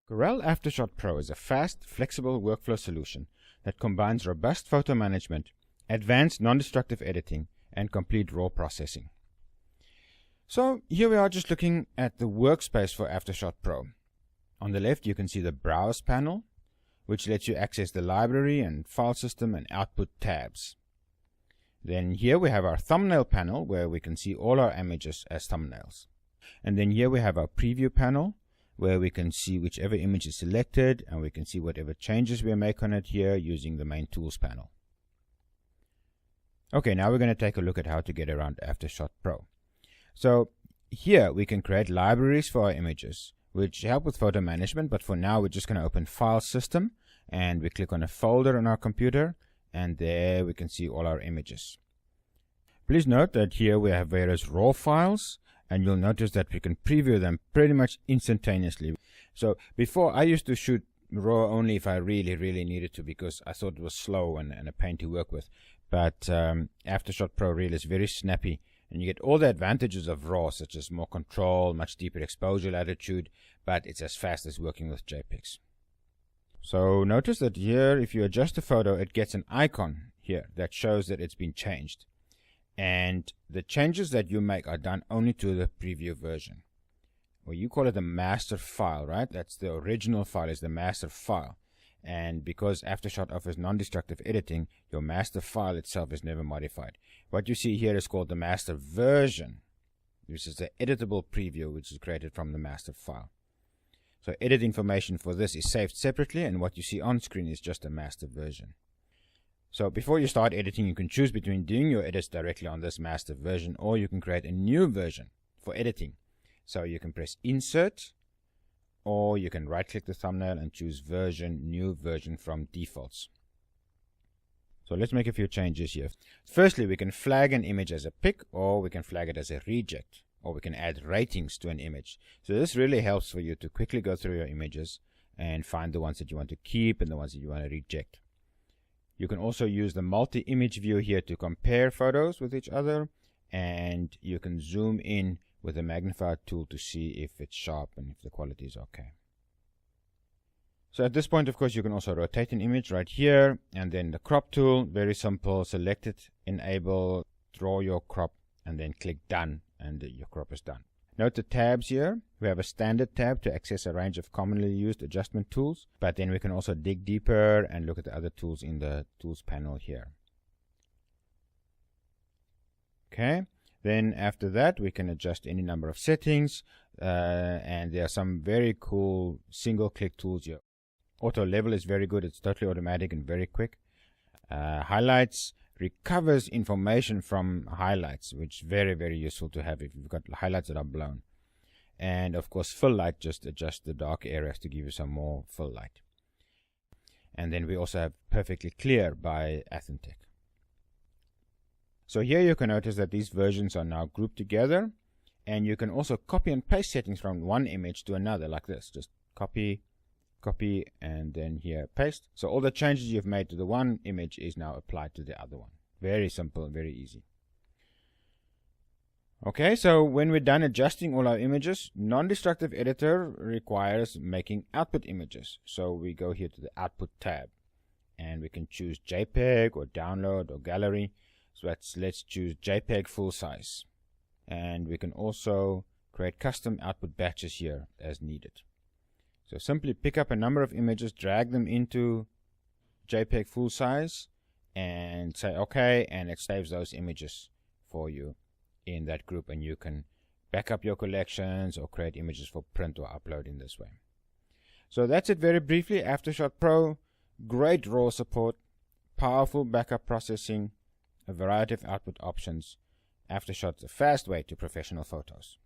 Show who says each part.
Speaker 1: Corel AfterShot Pro is a fast, flexible workflow solution that combines robust photo management, advanced non-destructive editing, and complete raw processing. So here we are just looking at the workspace for AfterShot Pro. On the left you can see the Browse panel, which lets you access the library and file system and output tabs. Then here we have our thumbnail panel, where we can see all our images as thumbnails. And then here we have our preview panel, where we can see whichever image is selected, and we can see whatever changes we make on it here using the main tools panel. Okay, now we're going to take a look at how to get around AfterShot Pro. So here we can create libraries for our images, which help with photo management, but for now we're just going to open File System, and we click on a folder on our computer, and there we can see all our images. Please note that here we have various raw files, and you'll notice that we can preview them pretty much instantaneously. So before, I used to shoot raw only if I really needed to, because I thought it was slow and a pain to work with. But AfterShot Pro really is very snappy, and you get all the advantages of raw, such as more control, much deeper exposure latitude, but it's as fast as working with JPEGs. So notice that here, if you adjust the photo, it gets an icon here that shows that it's been changed. And the changes that you make are done only to the preview version. Well, you call it a master file, right? That's the original file, is the master file. And because AfterShot offers non-destructive editing, your master file itself is never modified. What you see here is called the master version. This is the editable preview, which is created from the master file. So edit information for this is saved separately, and what you see on screen is just a master version. So before you start editing, you can choose between doing your edits directly on this master version, or you can create a new version for editing. So you can press Insert, or you can right click the thumbnail and choose Version, New Version from Defaults. So let's make a few changes here. Firstly, we can flag an image as a pick, or we can flag it as a reject, or we can add ratings to an image. So this really helps for you to quickly go through your images and find the ones that you want to keep and the ones that you want to reject. You can also use the multi-image view here to compare photos with each other, and you can zoom in with a magnifier tool to see if it's sharp and if the quality is okay. So at this point, of course, you can also rotate an image right here, and then the crop tool, very simple, select it, enable, draw your crop, and then click Done, and your crop is done. Note the tabs here. We have a standard tab to access a range of commonly used adjustment tools, but then we can also dig deeper and look at the other tools in the tools panel here. Okay, then after that we can adjust any number of settings, and there are some very cool single click tools here. Auto level is very good, it's totally automatic and very quick. Highlights recovers information from highlights, which is very useful to have if you've got highlights that are blown. And of course, fill light just adjusts the dark areas to give you some more fill light. And then we also have perfectly clear by Athentech. So here you can notice that these versions are now grouped together, and you can also copy and paste settings from one image to another like this. Just copy, and then here paste. So all the changes you've made to the one image is now applied to the other one. Very simple and very easy. Okay, so when we're done adjusting all our images, non-destructive editor requires making output images. So we go here to the output tab, and we can choose JPEG or download or gallery. So let's choose JPEG full size. And we can also create custom output batches here as needed. So simply pick up a number of images, drag them into JPEG full size, and say OK, and it saves those images for you in that group, and you can back up your collections or create images for print or upload in this way. So that's it very briefly. AfterShot Pro, great RAW support, powerful backup processing, a variety of output options. AfterShot's a fast way to professional photos.